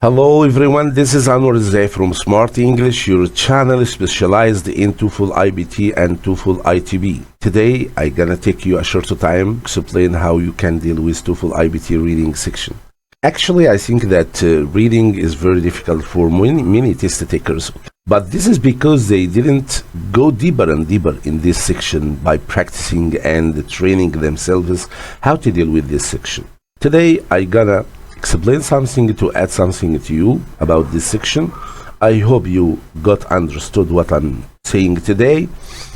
Hello everyone, this is Anwar الزاهي from Smart English, your channel specialized in TOEFL Ibt and TOEFL ITB. Today I'm gonna take you a short time to explain how you can deal with TOEFL Ibt reading section. Actually, I think that reading is very difficult for many test takers, but this is because they didn't go deeper and deeper in this section by practicing and training themselves how to deal with this section. Today I'm gonna explain something to add something to you about this section. I hope you got understood what I'm saying today.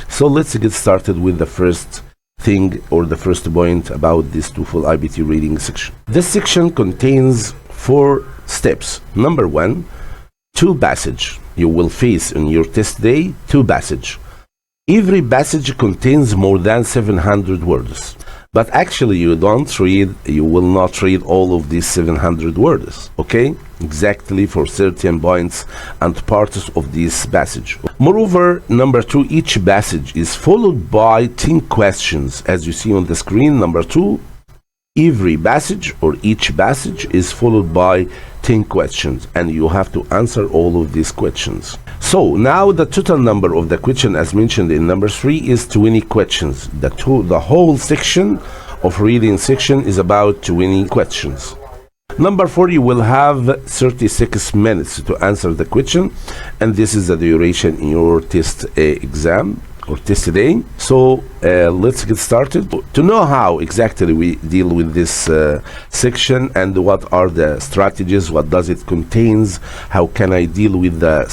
So let's get started with the first thing or the first point about this TOEFL Ibt reading section. This section contains 4 steps. Number 1, 2 passages. You will face in your test day 2 passages. Every passage contains more than 700 words. But actually you will not read all of these 700 words, okay? Exactly for certain points and parts of this passage. Moreover, number 2, each passage is followed by 10 questions. As you see on the screen, number 2, every passage or each passage is followed by 10 questions and you have to answer all of these questions. So now the total number of the question as mentioned in number 3 is 20 questions. The whole section of reading section is about 20 questions. Number 4, you will have 36 minutes to answer the question, and this is the duration in your test exam or test day. So let's get started. To know how exactly we deal with this section and what are the strategies, what does it contains, how can I deal with the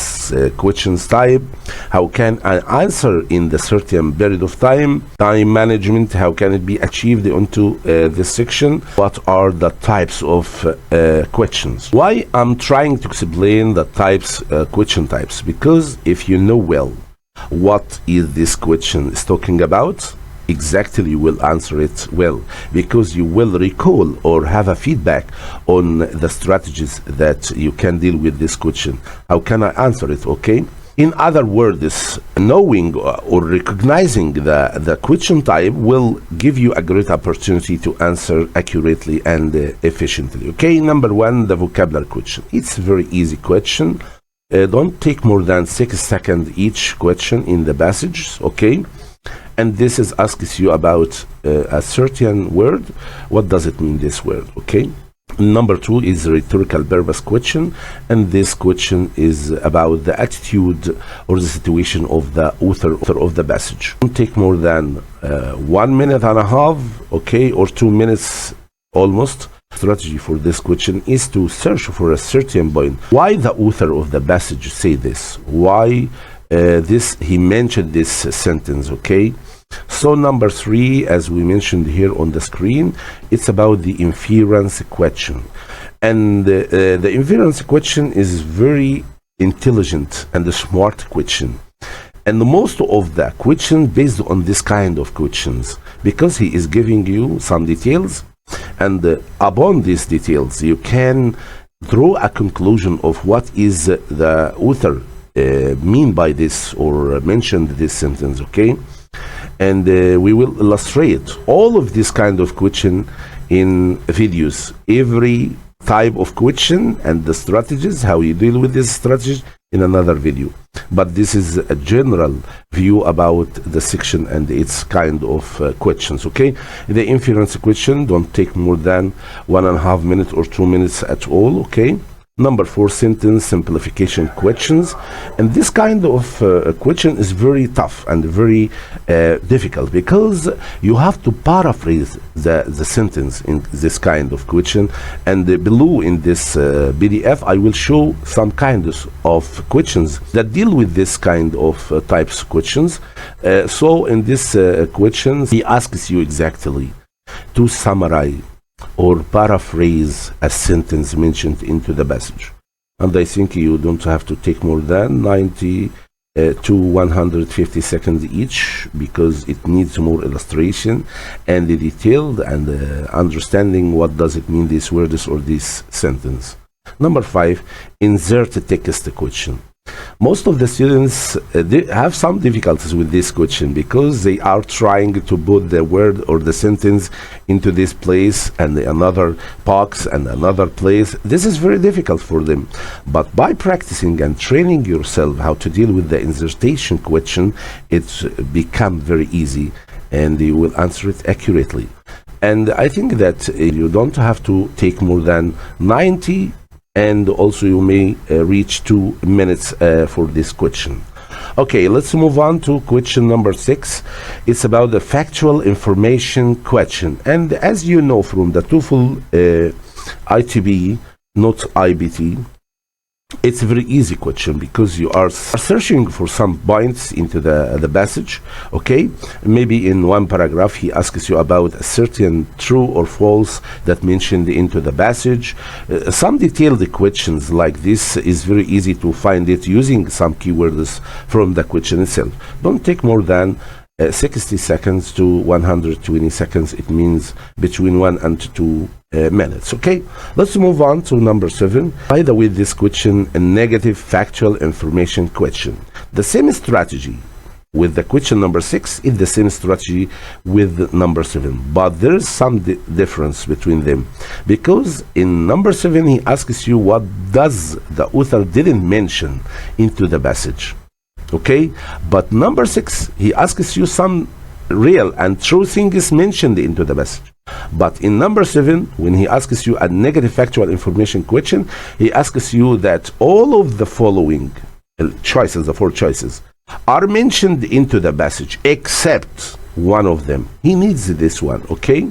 questions type, how can I answer in the certain period of time management, how can it be achieved into this section, what are the types of questions. Why I'm trying to explain the types, question types, because if you know well what is this question is talking about, exactly you will answer it well, because you will recall or have a feedback on the strategies that you can deal with this question. How can I answer it, okay? In other words, knowing or recognizing the question type will give you a great opportunity to answer accurately and efficiently. Okay, number 1, the vocabulary question. It's a very easy question. Don't take more than 6 seconds each question in the passage, okay? And this is asks you about a certain word. What does it mean, this word, okay? Number 2 is a rhetorical purpose question, and this question is about the attitude or the situation of the author of the passage. Don't take more than 1 minute and a half, okay, or 2 minutes almost. Strategy for this question is to search for a certain point. Why the author of the passage say this? Why he mentioned this sentence, okay? So number 3, as we mentioned here on the screen, it's about the inference question. And the inference question is very intelligent and a smart question. And most of the questions based on this kind of questions, because he is giving you some details, and upon these details you can draw a conclusion of what is the author mean by this or mentioned this sentence, okay? And we will illustrate all of this kind of question in videos, every type of question and the strategies, how you deal with this strategy in another video. But this is a general view about the section and its kind of questions, okay? The inference question don't take more than 1.5 minutes or 2 minutes at all, okay? Number 4, sentence simplification questions. And this kind of question is very tough and very difficult, because you have to paraphrase the sentence in this kind of question. And below in this PDF, I will show some kinds of questions that deal with this kind of types of questions. So in this questions, he asks you exactly to summarize or paraphrase a sentence mentioned into the passage. And I think you don't have to take more than 90 to 150 seconds each, because it needs more illustration and the detailed and understanding what does it mean, these words or this sentence. Number 5, insert a text question. Most of the students they have some difficulties with this question because they are trying to put the word or the sentence into this place and another box and another place. This is very difficult for them. But by practicing and training yourself how to deal with the insertion question, it's become very easy and you will answer it accurately. And I think that you don't have to take more than 90, and also you may reach 2 minutes for this question. Okay, let's move on to question number 6. It's about the factual information question. And as you know from the TOEFL ITB, not IBT, it's a very easy question because you are searching for some points into the passage. Okay, maybe in one paragraph he asks you about a certain true or false that mentioned into the passage. Some detailed questions like this is very easy to find it using some keywords from the question itself. Don't take more than 60 seconds to 120 seconds. It means between 1 and 2 minutes. Okay, let's move on to number 7. By the way, this question, a negative factual information question. The same strategy with the question number 6 is the same strategy with number 7, but there is some difference between them, because in number 7 he asks you what does the author didn't mention into the passage. Okay, but number 6 he asks you some real and true things mentioned into the passage. But in number 7, when he asks you a negative factual information question, he asks you that all of the following choices, the 4 choices, are mentioned into the passage except one of them. He needs this one. Okay,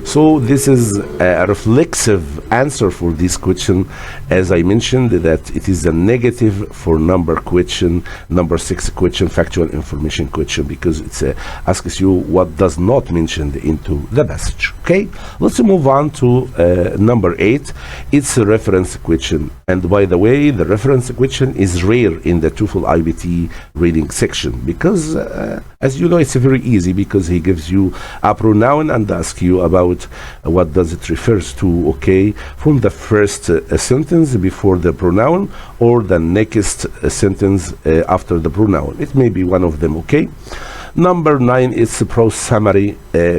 so this is a reflexive answer for this question. As I mentioned, that it is a negative for number 6 question, factual information question, because it asks you what does not mentioned into the passage. Okay, let's move on to number 8. It's a reference question, and by the way, the reference question is rare in the TOEFL IBT reading section because as you know, it's very easy because he gives you a pronoun and asks you about what does it refers to, okay, from the first sentence before the pronoun or the next sentence after the pronoun. It may be one of them. Okay, number 9 is a prose summary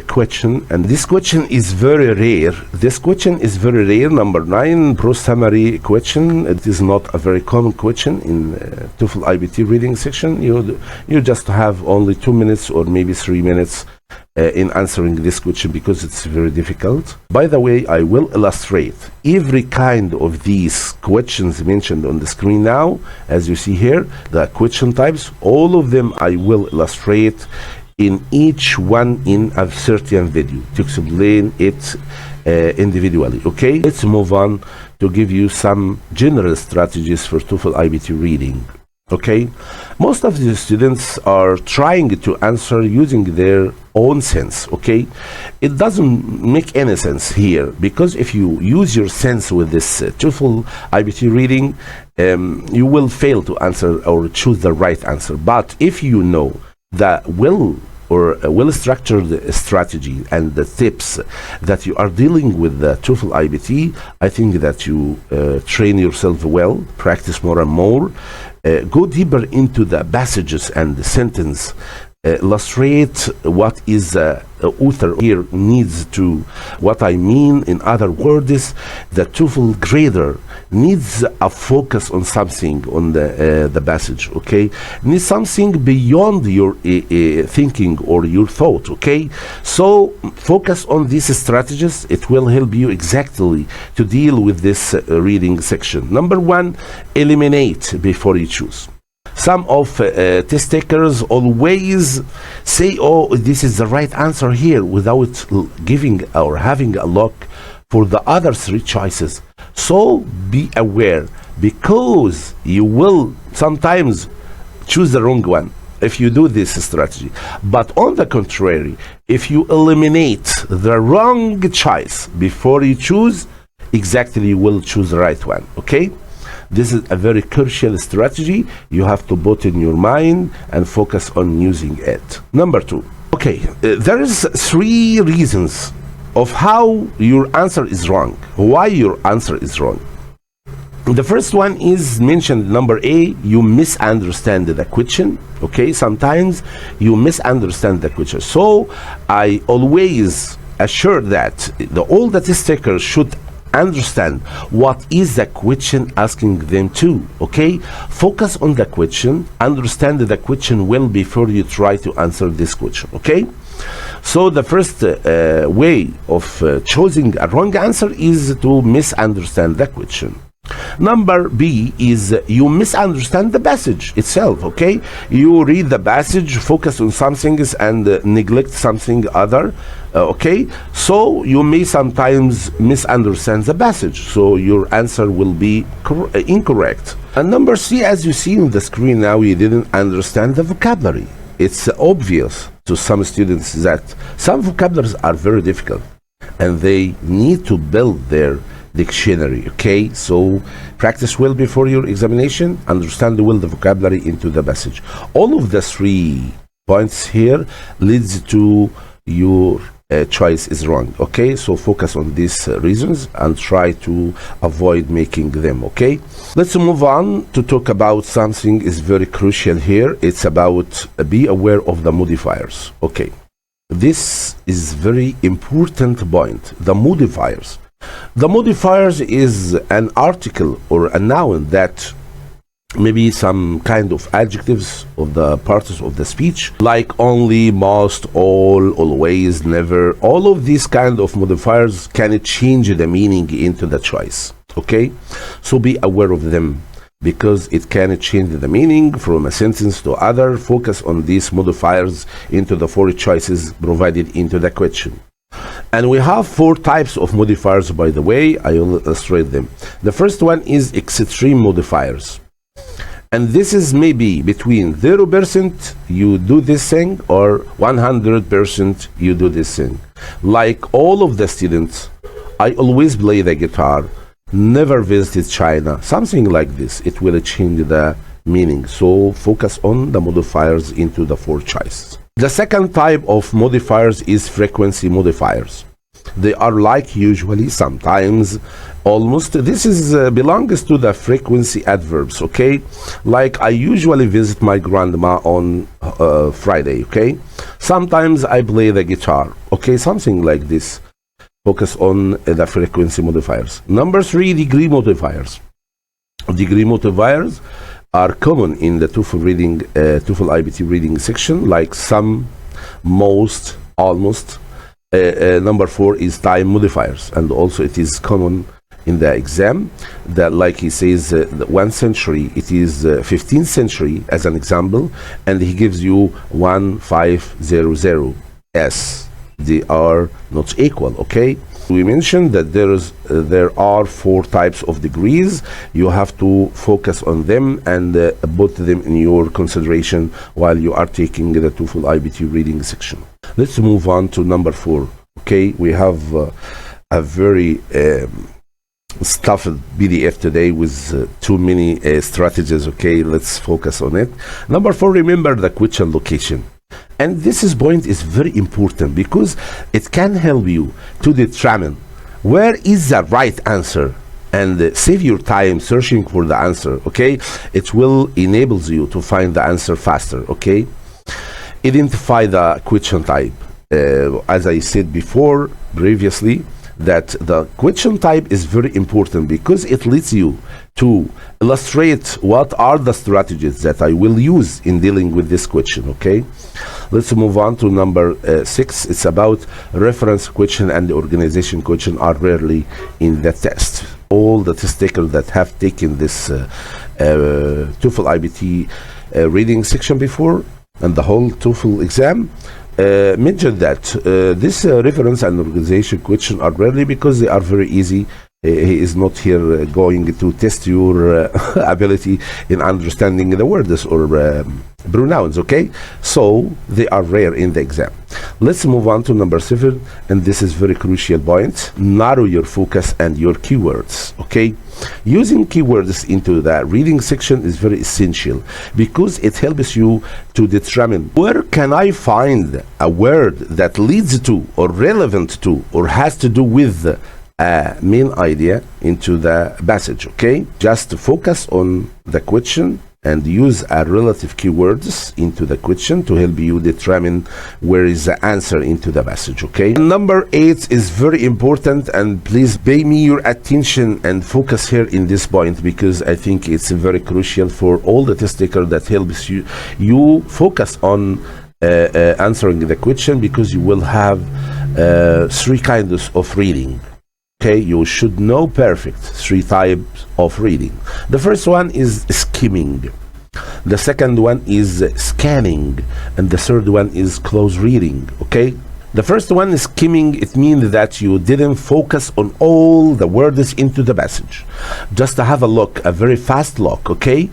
question, and this question is very rare. Number 9, prose summary question. It is not a very common question in TOEFL IBT reading section. You just have only 2 minutes or maybe 3 minutes in answering this question because it's very difficult. By the way, I will illustrate every kind of these questions mentioned on the screen now. As you see here, the question types, all of them I will illustrate in each one in a certain video to explain it individually. Okay, let's move on to give you some general strategies for TOEFL IBT reading. Okay, most of the students are trying to answer using their own sense. Okay, it doesn't make any sense here, because if you use your sense with this TOEFL IBT reading, you will fail to answer or choose the right answer. But if you know the well-structured strategy and the tips that you are dealing with the TOEFL IBT, I think that you train yourself well, practice more and more, go deeper into the passages and the sentence, illustrate what is the author here needs to, what I mean. In other words, the TOEFL grader needs a focus on something on the passage. Okay, needs something beyond your thinking or your thought. Okay, so focus on these strategies. It will help you exactly to deal with this reading section. Number 1, eliminate before you choose. Some of test takers always say, oh, this is the right answer here, without giving or having a look for the other 3 choices. So be aware, because you will sometimes choose the wrong one if you do this strategy. But on the contrary, if you eliminate the wrong choice before you choose, exactly you will choose the right one. Okay, this is a very crucial strategy. You have to put in your mind and focus on using it. Number 2. Okay, there is 3 reasons of how your answer is wrong, why your answer is wrong. The first one is mentioned number A, you misunderstand the question. Okay, sometimes you misunderstand the question. So I always assure that all the test takers should understand what is the question asking them to. Okay, focus on the question, understand the question well before you try to answer this question. Okay, so the first way of choosing a wrong answer is to misunderstand the question. Number B is you misunderstand the passage itself. Okay, you read the passage, focus on some things and neglect something other. Okay, so you may sometimes misunderstand the passage, so your answer will be incorrect. And number C, as you see on the screen now, you didn't understand the vocabulary. It's obvious to some students that some vocabularies are very difficult and they need to build their dictionary. Okay, so practice well before your examination, understand well the vocabulary into the passage. All of the 3 points here leads to your choice is wrong. Okay, so focus on these reasons and try to avoid making them. Okay, let's move on to talk about something is very crucial here. It's about be aware of the modifiers. Okay, this is very important point. The modifiers. The modifiers is an article or a noun that maybe some kind of adjectives of the parts of the speech, like only, most, all, always, never. All of these kind of modifiers can change the meaning into the choice. Okay, so be aware of them because it can change the meaning from a sentence to other. Focus on these modifiers into the 4 choices provided into the question. And we have 4 types of modifiers, by the way. I will illustrate them. The first one is extreme modifiers. And this is maybe between 0% you do this thing or 100% you do this thing. Like all of the students, I always play the guitar, never visited China, something like this. It will change the meaning. So focus on the modifiers into the 4 choices. The second type of modifiers is frequency modifiers. They are like, usually, sometimes, almost. This is belongs to the frequency adverbs. Okay, like I usually visit my grandma on Friday. Okay, sometimes I play the guitar. Okay, something like this. Focus on the frequency modifiers. Number 3, degree modifiers. Degree modifiers are common in the TOEFL reading, TOEFL Ibt reading section, like some, most, almost. Number 4 is time modifiers, and also it is common in the exam that, like he says, 1 century, it is 15th century as an example, and he gives you 1500 s. They are not equal. Okay, we mentioned that there are 4 types of degrees. You have to focus on them and put them in your consideration while you are taking the TOEFL Ibt reading section. Let's move on to number 4. Okay, we have a very stuffed PDF today with too many strategies. Okay, let's focus on it. Number 4, remember the question location. And this point is very important because it can help you to determine where is the right answer and save your time searching for the answer. Okay, it will enable you to find the answer faster. Okay, identify the question type. As I said before previously, that the question type is very important because it leads you to illustrate what are the strategies that I will use in dealing with this question. Okay, let's move on to number 6. It's about reference question and the organization question are rarely in the test. All the test takers that have taken this TOEFL Ibt reading section before and the whole TOEFL exam mentioned that this reference and organization question are rarely because they are very easy. He is not here going to test your ability in understanding the words or pronouns. Okay, so they are rare in the exam. Let's move on to number 7, and this is very crucial point. Narrow your focus and your keywords. Okay, using keywords into the reading section is very essential because it helps you to determine where can I find a word that leads to or relevant to or has to do with a main idea into the passage, okay? Just focus on the question and use a relative keywords into the question to help you determine where is the answer into the passage, okay? Number 8 is very important, and please pay me your attention and focus here in this point, because I think it's very crucial for all the test takers that helps you focus on answering the question, because you will have 3 kinds of reading. Okay, you should know perfect 3 types of reading. The first one is skimming. The second one is scanning, and the third one is close reading. Okay, the first one is skimming. It means that you didn't focus on all the words into the passage. Just have a look, a very fast look. Okay,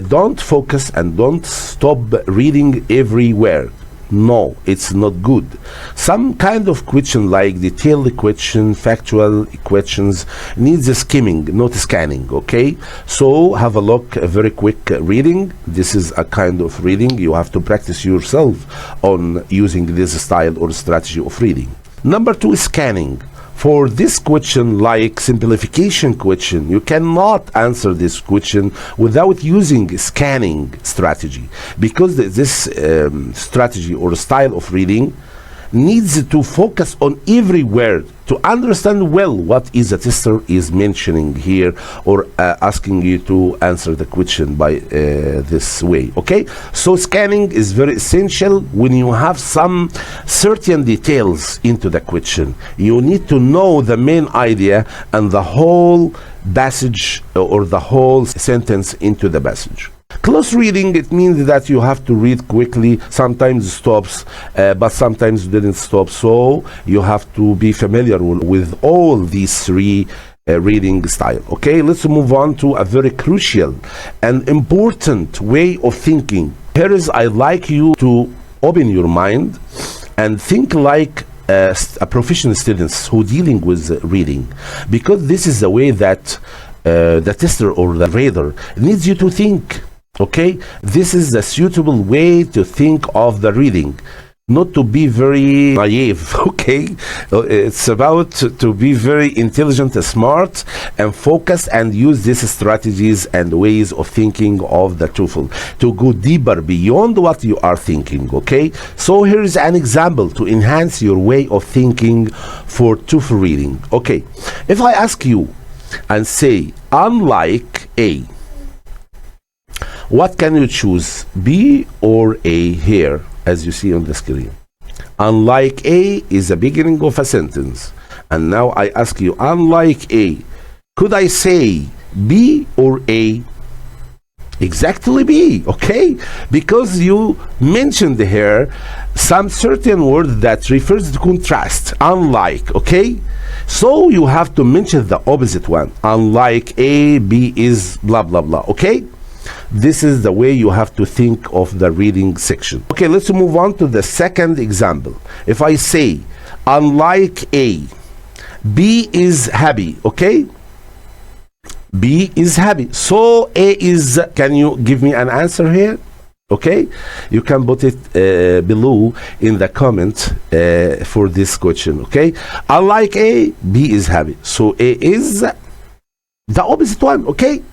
don't focus and don't stop reading everywhere. No, it's not good. Some kind of question like detailed question, factual questions needs a skimming, not scanning, okay? So have a look, a very quick reading. This is a kind of reading. You have to practice yourself on using this style or strategy of reading. Number 2 is scanning. For this question, like simplification question, you cannot answer this question without using scanning strategy, because this strategy or style of reading needs to focus on every word to understand well what is the tester is mentioning here, or asking you to answer the question by this way, okay? So scanning is very essential when you have some certain details into the question. You need to know the main idea and the whole passage or the whole sentence into the passage. Close reading, it means that you have to read quickly, sometimes stops, but sometimes didn't stop. So you have to be familiar with all these 3 reading style. Okay, let's move on to a very crucial and important way of thinking. Here is, I'd like you to open your mind and think like a professional students who dealing with reading, because this is the way that the tester or the reader needs you to think. Okay, this is the suitable way to think of the reading, not to be very naive. Okay, it's about to be very intelligent, smart, and focused, and use these strategies and ways of thinking of the TOEFL to go deeper beyond what you are thinking. Okay, so here is an example to enhance your way of thinking for TOEFL reading. Okay, if I ask you and say, unlike A, what can you choose, B or A here, as you see on the screen? Unlike A is the beginning of a sentence. And now I ask you, unlike A, could I say B or A? Exactly B, okay? Because you mentioned here some certain word that refers to contrast, unlike, okay? So you have to mention the opposite one. Unlike A, B is blah, blah, blah, okay? This is the way you have to think of the reading section. Okay, let's move on to the second example. If I say, unlike A, B is happy, okay? B is happy. So A is, can you give me an answer here? Okay, you can put it below in the comment for this question, okay? Unlike A, B is happy. So A is the opposite one, okay?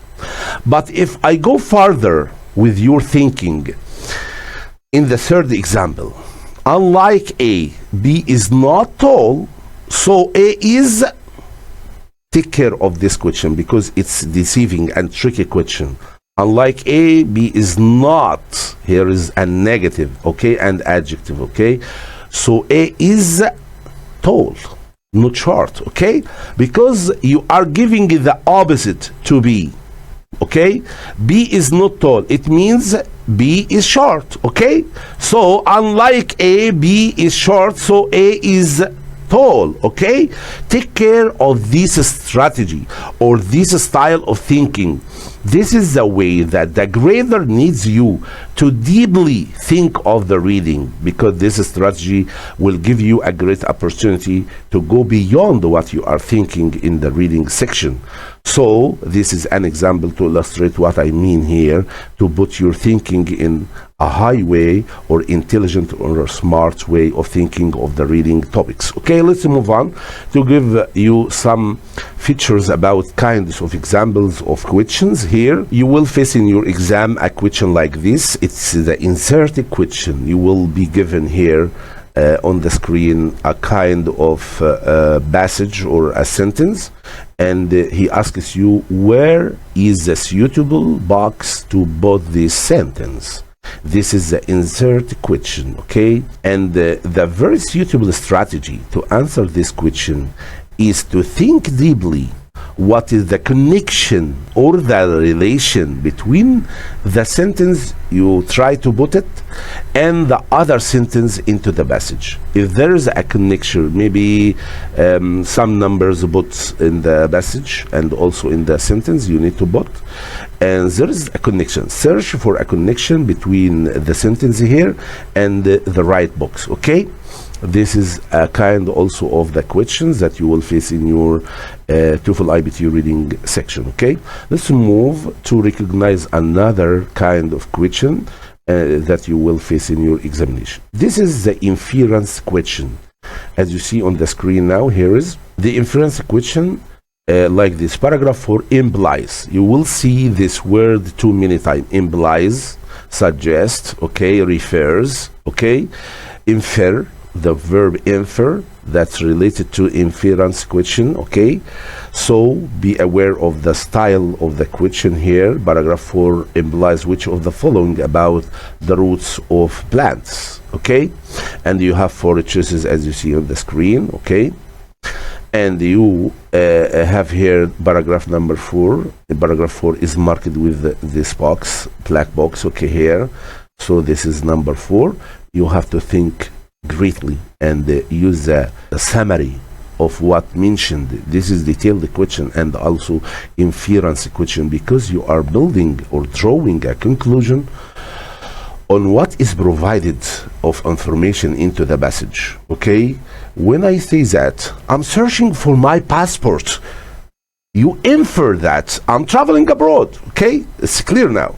But if I go further with your thinking, in the third example, unlike A, B is not tall, so A is, take care of this question because it's deceiving and tricky question. Unlike A, B is not, here is a negative, okay, and adjective, okay? So A is tall, not short, okay? Because you are giving the opposite to B. Okay, B is not tall, it means B is short. Okay, so unlike A, B is short, so A is tall. Okay, take care of this strategy or this style of thinking. This is the way that the grader needs you to deeply think of the reading, because this strategy will give you a great opportunity to go beyond what you are thinking in the reading section. So this is an example to illustrate what I mean here, to put your thinking in a high way or intelligent or smart way of thinking of the reading topics. Okay, let's move on to give you some features about kinds of examples of questions. Here you will face in your exam a question like this. It's the inserted question. You will be given here on the screen a kind of passage or a sentence, and he asks you where is the suitable box to put this sentence. This is the insert question, okay? And the very suitable strategy to answer this question is to think deeply what is the connection or the relation between the sentence you try to put it and the other sentence into the passage. If there is a connection, maybe some numbers put in the passage and also in the sentence you need to put, and there is a connection. Search for a connection between the sentence here and the right box, okay? This is a kind also of the questions that you will face in your TOEFL Ibt reading section, okay? Let's move to recognize another kind of question that you will face in your examination. This is the inference question. As you see on the screen now, here is the inference question. Like this, paragraph 4 implies. You will see this word too many times. Implies, suggest, okay, refers, okay, infer, the verb infer, that's related to inference question, okay? So be aware of the style of the question here. Paragraph 4 implies which of the following about the roots of plants, okay? And you have 4 choices as you see on the screen, okay? And you have here paragraph number 4. Paragraph 4 is marked with this box, black box, okay, here. So this is number 4. You have to think greatly and use the summary of what mentioned. This is detailed question and also inference question, because you are building or drawing a conclusion on what is provided of information into the passage, okay? When I say that I'm searching for my passport, you infer that I'm traveling abroad, okay? It's clear now.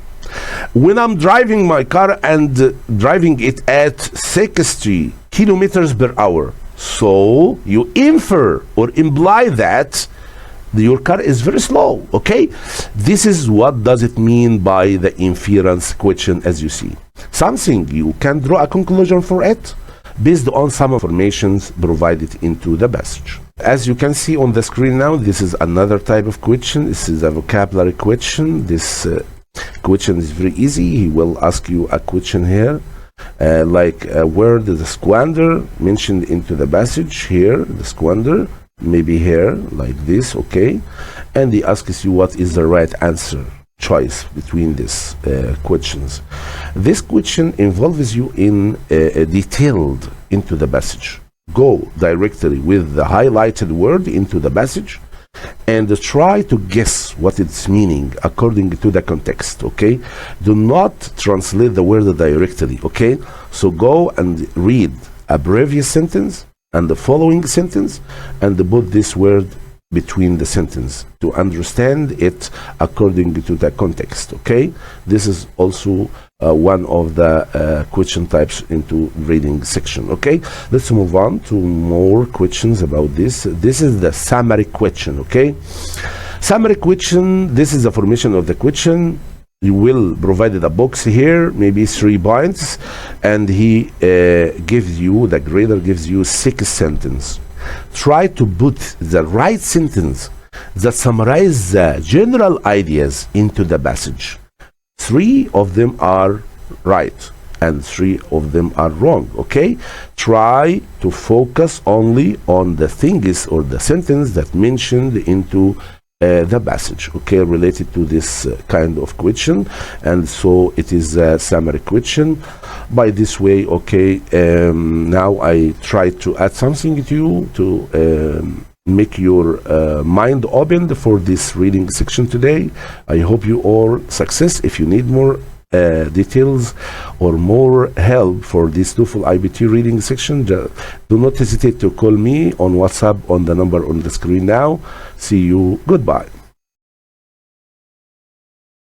When I'm driving my car and driving it at 60 kilometers per hour, so you infer or imply that your car is very slow, okay? This is what does it mean by the inference question. As you see, something you can draw a conclusion for it based on some informations provided into the passage. As you can see on the screen now, this is another type of question. This is a vocabulary question. This question is very easy. He will ask you a question here, like where the squander mentioned into the passage here, the squander, maybe here, like this, okay? And he asks you what is the right answer choice between these questions. This question involves you in detailed into the passage. Go directly with the highlighted word into the passage and try to guess what its meaning according to the context, okay? Do not translate the word directly, okay? So go and read a previous sentence and the following sentence and put this word between the sentence to understand it according to the context, okay? This is also one of the question types into reading section, okay? Let's move on to more questions about this. This is the summary question, okay? Summary question, this is the formation of the question. You will provide a box here, maybe 3 points, and he gives you, the grader gives you 6 sentences. Try to put the right sentence that summarize the general ideas into the passage. 3 of them are right and 3 of them are wrong, okay? Try to focus only on the things or the sentence that mentioned into the passage, okay, related to this kind of question. And so it is a summary question. By this way, okay, now I try to add something to you to make your mind open for this reading section today. I hope you all success. If you need more details or more help for this TOEFL Ibt reading section, do not hesitate to call me on WhatsApp on the number on the screen now. See you. Goodbye.